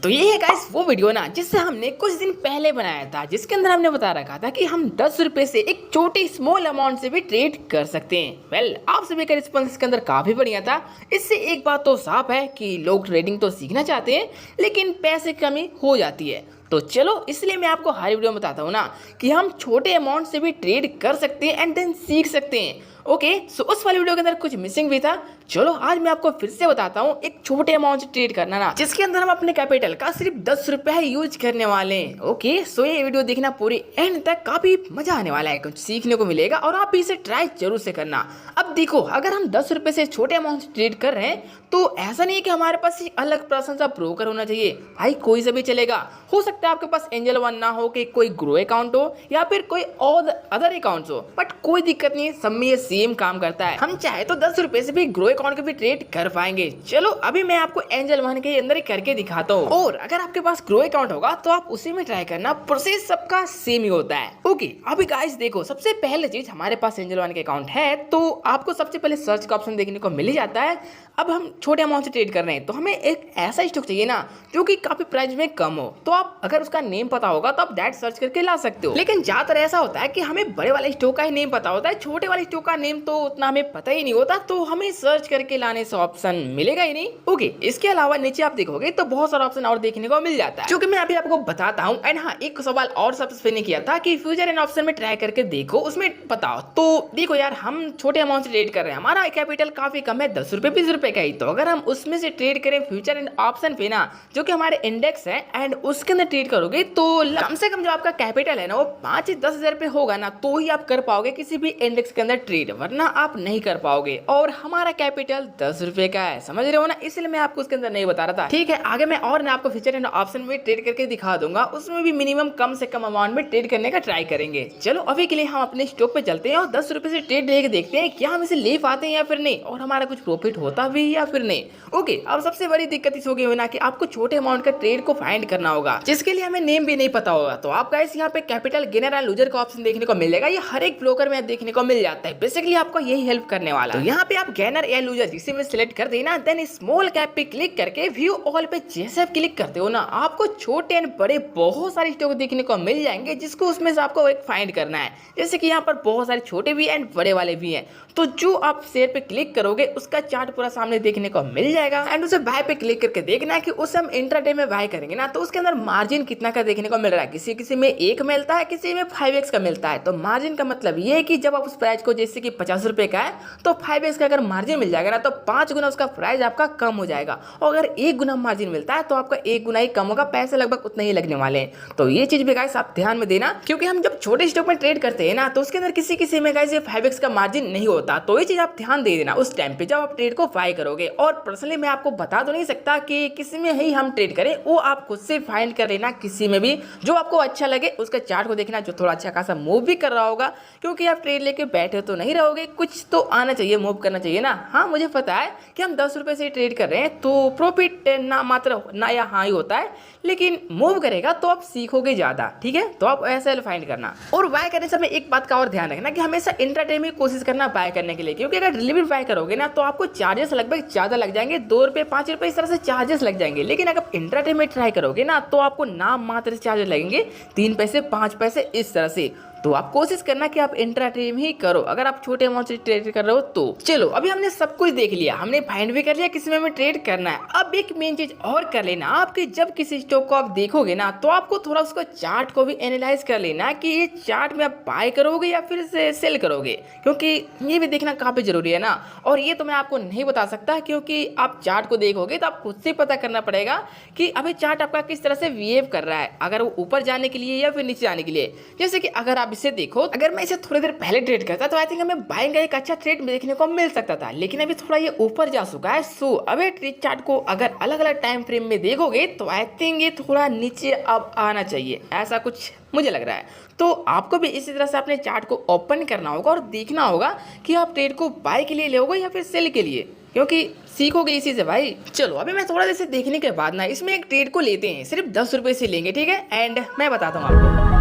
तो ये है गाइस वो वीडियो ना जिससे हमने कुछ दिन पहले बनाया था, जिसके अंदर हमने बता रखा था कि हम 10 रुपए से एक छोटी स्मॉल अमाउंट से भी ट्रेड कर सकते हैं। वेल, आप सभी का रिस्पॉन्स इसके अंदर काफी बढ़िया था। इससे एक बात तो साफ है कि लोग ट्रेडिंग तो सीखना चाहते हैं, लेकिन पैसे की कमी हो जाती है। तो चलो, इसलिए मैं आपको हर वीडियो में बताता हूँ ना कि हम छोटे अमाउंट से भी ट्रेड कर सकते हैं एंड देन सीख सकते हैं। ओके, सो उस वाली वीडियो के अंदर कुछ मिसिंग भी था। चलो आज मैं आपको फिर से बताता हूँ एक छोटे अमाउंट से ट्रेड करना ना, जिसके अंदर हम अपने कैपिटल का सिर्फ 10 रुपए यूज करने वाले हैं। ओके, सो ये वीडियो देखना पूरी एंड तक, काफी मजा आने वाला है, कुछ सीखने को मिलेगा और आप भी इसे ट्राई जरूर से करना। अब देखो, अगर हम 10 रुपए से छोटे अमाउंट से ट्रेड कर रहे हैं तो ऐसा नहीं है कि हमारे पास एक अलग पर्सन सा ब्रोकर होना चाहिए। भाई कोई से भी चलेगा। हो सकता है आपके पास एंजल वन ना हो, कि कोई ग्रो अकाउंट हो या फिर कोई और अदर अकाउंट हो, बट कोई दिक्कत नहीं है, सब में ये सेम काम करता है। हम चाहे तो 10 रुपए से भी ग्रो अकाउंट के भी ट्रेड कर पाएंगे। चलो अभी मैं आपको एंजल वन के अंदर ही करके दिखाता हूँ, और अगर आपके पास ग्रो अकाउंट होगा तो आप उसी में ट्राई करना। प्रोसेस सबका सेम ही होता है। ओके, अभी गाइस देखो, सबसे पहले चीज, हमारे पास एंजल वन के अकाउंट है तो आपको सबसे पहले सर्च का ऑप्शन देखने को मिल ही जाता है। अब हम छोटे अमाउंट से ट्रेड कर रहे हैं तो हमें एक ऐसा स्टॉक चाहिए ना जो कि काफी प्राइस में कम हो। तो आप अगर उसका नेम पता होगा तो आप दैट सर्च करके ला सकते हो। लेकिन ज्यादातर ऐसा होता है कि हमें बड़े वाले स्टॉक का ही नेम पता होता है, छोटे वाले स्टॉक का नेम तो उतना हमें पता ही नहीं होता, तो हमें सर्च करके लाने से ऑप्शन मिलेगा ही नहीं। ओके, इसके अलावा नीचे आप देखोगे तो बहुत सारा ऑप्शन और देखने को मिल जाता है, जो कि मैं अभी आपको बताता हूँ। एंड हाँ, एक सवाल और सबसे पहले किया था कि फ्यूचर एंड ऑप्शन में ट्राई करके देखो, उसमें बताओ। तो देखो यार, हम छोटे अमाउंट से ट्रेड कर रहे हैं, हमारा कैपिटल काफी कम है, 10 रुपए 20 रुपए का ही। तो अगर हम उसमें से ट्रेड करें फ्यूचर एंड ऑप्शन पे ना, जो कि हमारे इंडेक्स है, एंड उसके अंदर ट्रेड करोगे तो कम से कम जो आपका कैपिटल है ना वो 5 से 10 हजार रुपए होगा ना, तो ही आप कर पाओगे किसी भी इंडेक्स के अंदर ट्रेड, वरना आप नहीं कर पाओगे। और हमारा कैपिटल 10 रुपए का है, समझ रहे हो ना, इसलिए मैं आपको उसके अंदर नहीं बता रहा था। ठीक है, आगे मैं और ना आपको फ्यूचर एंड ऑप्शन में ट्रेड करके दिखा दूंगा, उसमें भी मिनिमम कम से कम अमाउंट में ट्रेड करने का ट्राई करेंगे। चलो अभी के लिए हम अपने स्टॉक पे चलते हैं और 10 रुपए से ट्रेड लेके देखते हैं क्या हम इसे ले पाते हैं या फिर नहीं, और हमारा कुछ प्रॉफिट होता भी या फिर नहीं। ओके, अब सबसे बड़ी दिक्कत इस होगी ना कि आपको छोटे अमाउंट का ट्रेड को फाइंड करना होगा, जिसके लिए हमें नेम भी नहीं पता होगा। तो आप गाइस यहाँ पे कैपिटल गेनर एंड लूजर का ऑप्शन देखने को मिलेगा, ये हर एक ब्रोकर में देखने को मिल जाता है। बेसिकली आपको यही हेल्प करने वाला है। तो यहाँ पे आप गेनर या लूजर जिसे में सिलेक्ट कर देना, देन स्मॉल कैप पे क्लिक करके व्यू ऑल पे जैसे आप क्लिक करते हो ना, आपको छोटे एंड बड़े बहुत सारे स्टॉक देखने को मिल जाएंगे, जिसको उसमें से आपको एक फाइंड करना है। जैसे कि यहाँ पर बहुत सारे छोटे भी एंड बड़े वाले भी हैं, तो जो आप शेयर पे क्लिक करोगे उसका चार्ट पूरा सामने देखने को मिल जाएगा। एंड उसे बाय पे क्लिक करके देखना है कि उसे हम इंट्राडे में बाय करेंगे ना, तो उसके अंदर मार्जिन कितना का देखने को मिल रहा है। किसी किसी में 1 मिलता है, किसी में 5x का मिलता है। तो मार्जिन का मतलब ये है कि जब आप उस प्राइस को, जैसे कि 50 रुपए का है, तो 5x का अगर मार्जिन मिल जाएगा ना, तो 5 गुना उसका प्राइस आपका कम हो जाएगा। और अगर 1 गुना मार्जिन मिलता है तो आपका 1 गुना ही कम होगा, पैसे लगभग उतने ही लगने वाले हैं। तो ये चीज भी गाइस आप ध्यान में देना, क्योंकि हम जब छोटे स्टॉक में ट्रेड करते हैं ना, तो उसके अंदर किसी किसी में गाइस 5x का मार्जिन नहीं होता। तो ये चीज आप ध्यान दे देना उस टाइम पे जब आप ट्रेड को बाय करोगे। और पर्सनली मैं आपको बता तो नहीं सकता कि किसी में ही हम ट्रेड करें, वो आप खुद से फाइंड कर लेना, किसी में भी जो आपको अच्छा लगे उसका चार्ट को देखना, जो थोड़ा अच्छा खासा मूव भी कर रहा होगा, क्योंकि आप ट्रेड लेके बैठे तो नहीं रहोगे, कुछ तो आना चाहिए, मूव करना चाहिए ना। हाँ, मुझे पता है कि हम 10 रुपए से ट्रेड कर रहे हैं तो प्रॉफिट ना मात्र ना या हाँ ही होता है, लेकिन मूव करेगा तो आप सीखोगे ज्यादा। ठीक है, तो आप ऐसा फाइंड करना। और बाय करने समय एक बात का और ध्यान रखना कि हमेशा इंट्राडे में कोशिश करना बाय करने के लिए, क्योंकि अगर डिलीवरी बाय करोगे ना तो आपको चार्जेस लगभग ज्यादा लग जाएंगे, 2 रुपए 5 रुपए इस तरह से चार्जेस लग जाएंगे। लेकिन अगर इंट्राडे में ट्राई करोगे ना तो आपको नाम मात्र चार्जेस लगेंगे, 3 पैसे 5 पैसे इस तरह से। तो आप कोशिश करना कि आप इंट्राडे में ही करो अगर आप छोटे अमाउंट से ट्रेड कर रहे हो तो। चलो अभी हमने सब कुछ देख लिया, हमने फाइंड भी कर लिया किस में हमें ट्रेड करना है। अब एक मेन चीज और कर लेना, आपके जब किसी स्टॉक को आप देखोगे ना, तो आपको थोड़ा उसको चार्ट को भी एनालाइज कर लेना कि ये चार्ट में आप बाय करोगे या फिर से सेल करोगे, क्योंकि ये भी देखना काफी जरूरी है ना। और ये तो मैं आपको नहीं बता सकता, क्योंकि आप चार्ट को देखोगे तो आप खुद से पता करना पड़ेगा कि अभी चार्ट आपका किस तरह से बिहेव कर रहा है, अगर वो ऊपर जाने के लिए या फिर नीचे जाने के लिए। जैसे कि अगर आप इसे देखो, अगर मैं इसे थोड़ी देर पहले ट्रेड करता तो आई थिंक हमें बाइंग का एक अच्छा ट्रेड देखने को मिल सकता था, लेकिन अभी थोड़ा ये ऊपर जा चुका है। सो अभी ट्रेड चार्ट को अगर अलग अलग टाइम फ्रेम में देखोगे तो आई थिंक ये थोड़ा नीचे अब आना चाहिए, ऐसा कुछ मुझे लग रहा है। तो आपको भी इसी तरह से अपने चार्ट को ओपन करना होगा और देखना होगा कि आप ट्रेड को बाय के लिए लोगे या फिर सेल के लिए, क्योंकि सीखोगे इसी से भाई। चलो अभी मैं थोड़ा देर से देखने के बाद ना इसमें एक ट्रेड को लेते हैं, सिर्फ 10 रुपए से लेंगे, ठीक है। एंड मैं बताता हूँ आपको।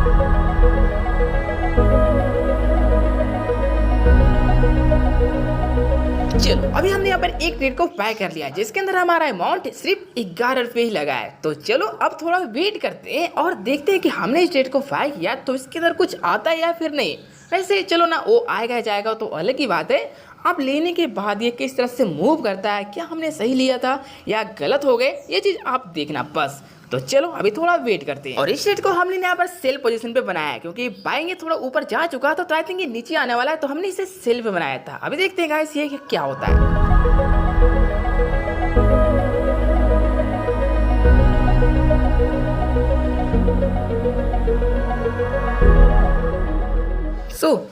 चलो अभी हमने यहाँ पर एक ट्रेड को बाय कर लिया जिसके अंदर हमारा अमाउंट सिर्फ 11 रुपये ही लगा है। तो चलो अब थोड़ा वेट करते हैं और देखते हैं कि हमने इस ट्रेड को बाय किया तो इसके अंदर कुछ आता है या फिर नहीं। वैसे चलो ना, वो आएगा जाएगा तो अलग ही बात है। अब लेने के बाद ये किस तरह से मूव करता है, क्या हमने सही लिया था या गलत हो गए, ये चीज़ आप देखना बस। तो चलो अभी थोड़ा वेट करते हैं। और इस ट्रेड को हमने यहाँ पर सेल पोजीशन पे बनाया है क्योंकि बाइंग ये थोड़ा ऊपर जा चुका था तो आई थिंक ये नीचे आने वाला है, तो हमने इसे सेल पे बनाया था। अभी देखते हैं गाइस ये क्या होता है।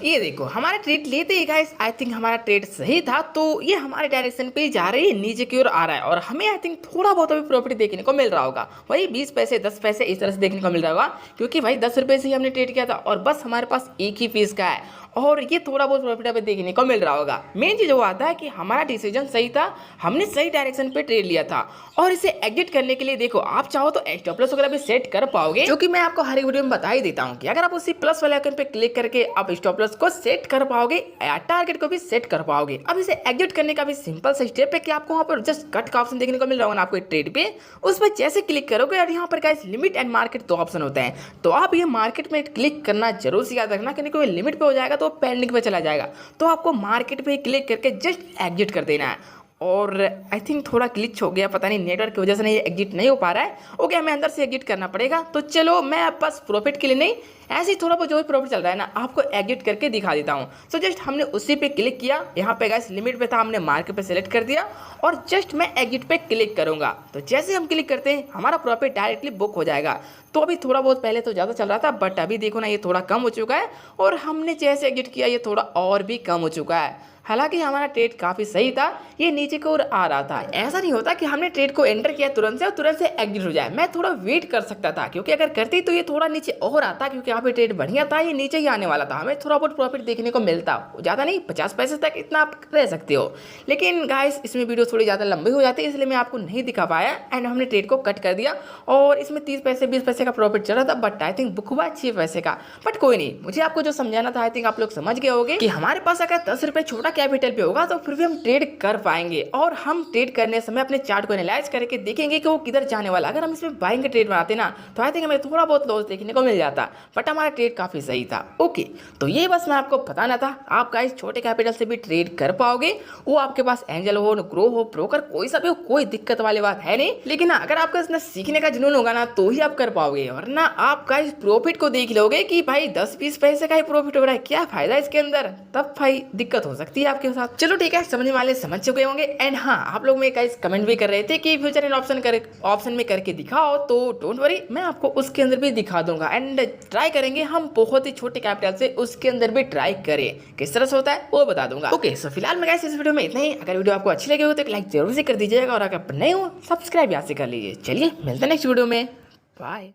ये देखो हमारा ट्रेड लेते ही गाइस आई थिंक हमारा ट्रेड सही था, तो ये हमारे डायरेक्शन पे जा रही है, नीचे की ओर आ रहा है और हमें आई थिंक थोड़ा बहुत अभी प्रॉफिट देखने को मिल रहा होगा, वही 20 पैसे 10 पैसे इस तरह से देखने को मिल रहा होगा क्योंकि भाई 10 रुपये से ही हमने ट्रेड किया था और बस हमारे पास एक ही पीस का है और ये थोड़ा बहुत प्रॉफिट अभी देखने को मिल रहा होगा। मेन चीज़ वो आता है कि हमारा डिसीजन सही था, हमने सही डायरेक्शन पे ट्रेड लिया था। और इसे एग्जिट करने के लिए देखो आप चाहो तो स्टॉप लॉस वगैरह भी सेट कर पाओगे, जो कि मैं आपको हर एक वीडियो में बता ही देता हूँ कि अगर आप उसी प्लस वाले आइकन पे क्लिक करके आप स्टॉप लॉस को सेट कर पाओगे या टारगेट को भी सेट कर पाओगे। अब इसे एग्जिट करने का भी सिंपल सा स्टेप है कि आपको वहाँ पर जस्ट कट का ऑप्शन देखने को मिल रहा होगा आपको ट्रेड पे, उस पर जैसे क्लिक करोगे और यहाँ पर guys limit and market 2 option होते हैं, तो आप ये मार्केट में क्लिक करना जरूर से याद रखना, क्योंकि लिमिट पे हो जाएगा तो पेंडिंग पे चला जाएगा, तो आपको मार्केट पे क्लिक करके जस्ट एग्जिट कर देना है। और आई थिंक थोड़ा ग्लिच हो गया, पता नहीं नेटवर्क की वजह से नहीं, ये एग्जिट नहीं हो पा रहा है। ओके हमें अंदर से एग्जिट करना पड़ेगा। तो चलो मैं बस प्रॉफिट के लिए नहीं, ऐसे ही थोड़ा बहुत जो भी प्रॉफिट चल रहा है ना आपको एग्जिट करके दिखा देता हूँ। सो जस्ट हमने उसी पे क्लिक किया, यहाँ पे गाइस लिमिट पे था, हमने मार्केट पे सेलेक्ट कर दिया और जस्ट मैं एग्जिट पे क्लिक करूँगा। तो जैसे हम क्लिक करते हैं हमारा प्रॉफिट डायरेक्टली बुक हो जाएगा। तो अभी थोड़ा बहुत पहले तो ज़्यादा चल रहा था बट अभी देखो ना ये थोड़ा कम हो चुका है और हमने जैसे एग्जिट किया ये थोड़ा और भी कम हो चुका है। हालांकि हमारा ट्रेड काफ़ी सही था, ये नीचे की ओर आ रहा था। ऐसा नहीं होता कि हमने ट्रेड को एंटर किया तुरंत से और तुरंत से एग्जिट हो जाए, मैं थोड़ा वेट कर सकता था क्योंकि अगर करती तो ये थोड़ा नीचे और आता, क्योंकि यहाँ पे ट्रेड बढ़िया था, ये नीचे ही आने वाला था, हमें थोड़ा बहुत प्रॉफिट देखने को मिलता, ज़्यादा नहीं 50 पैसे तक इतना आप रह सकते हो। लेकिन गाइस इसमें वीडियो थोड़ी ज़्यादा लंबी हो जाती है इसलिए मैं आपको नहीं दिखा पाया एंड हमने ट्रेड को कट कर दिया और इसमें 30 पैसे 20 पैसे का प्रॉफिट चल रहा था बट आई थिंक बुक हुआ 6 पैसे का। बट कोई नहीं, मुझे आपको जो समझाना था आई थिंक आप लोग समझ गए होंगे कि हमारे पास अगर 10 रुपये छोटा कैपिटल पे होगा तो फिर भी हम ट्रेड कर पाएंगे और हम ट्रेड करने समय अपने चार्ट को एनालाइज करके देखेंगे कि वो किधर जाने वाला। अगर हम इसमें बाइंग का ट्रेड बनाते ना तो आई थिंक हमें थोड़ा बहुत लॉस देखने को मिल जाता, बट हमारा ट्रेड काफी सही था। ओके तो ये बस मैं आपको बताना था, आप गाइस छोटे कैपिटल से भी ट्रेड कर पाओगे, वो आपके पास एंजल हो ग्रो हो ब्रोकर कोई सा भी हो, कोई दिक्कत वाली बात है नहीं। लेकिन अगर आपका इसमें सीखने का जुनून होगा ना तो ही आप कर पाओगे, वरना आप गाइस प्रॉफिट को देख लोगे कि भाई 10-20 पैसे का ही प्रॉफिट हो रहा है, क्या फायदा इसके अंदर, तब भाई दिक्कत हो सकती है आपके साथ। चलो ठीक है, समझने वाले समझ चुके होंगे। एंड हाँ आप लोग में गाइस कमेंट भी कर रहे थे कि फ्यूचर इन ऑप्शन में करके दिखाओ, तो डोंट वरी मैं आपको उसके अंदर भी दिखा दूंगा एंड ट्राई करेंगे हम बहुत ही छोटे कैपिटल से उसके अंदर भी ट्राई करें, किस तरह से होता है वो बता दूंगा। ओके सो फिलहाल मैं गाइस इस वीडियो में इतना ही। अगर वीडियो आपको अच्छी लगी हो तो एक लाइक जरूर से कर दीजिएगा और अगर नए हो सब्सक्राइब यहाँ से कर लीजिए। चलिए मिलते हैं नेक्स्ट वीडियो में, बाय।